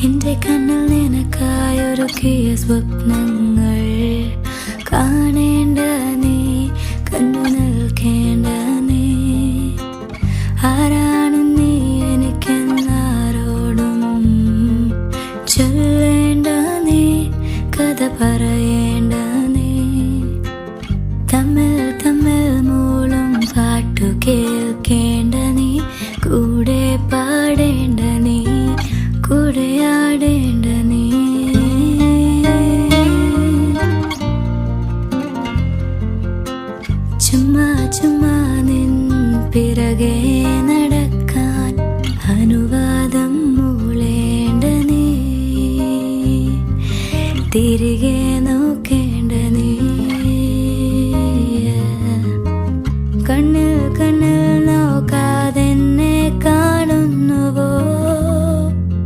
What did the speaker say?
എന്റെ കണ്ണിൽ നിനക്കായൊരുക്കിയ സ്വപ്നങ്ങൾ കാണേണ്ട നീ, കണ്ടു നിൽക്കേണ്ട നീ. ആരാണ് നീ എനിക്കെന്നാരോടും ചൊല്ലേണ്ട നീ, കഥ പറയേണ്ട നീ. തമ്മിൽ തമ്മിൽ മൂളും പാട്ടു കേൾക്കേണ്ട നീ, കൂടെ പാടേണ്ട നീ, കൂടെയാടേണ്ട നീ. ചുമ്മാ ചുമ്മാ നിൻ പിറകെ നടക്കാൻ അനുവാദം മൂളേണ്ട നീ, തിരികെ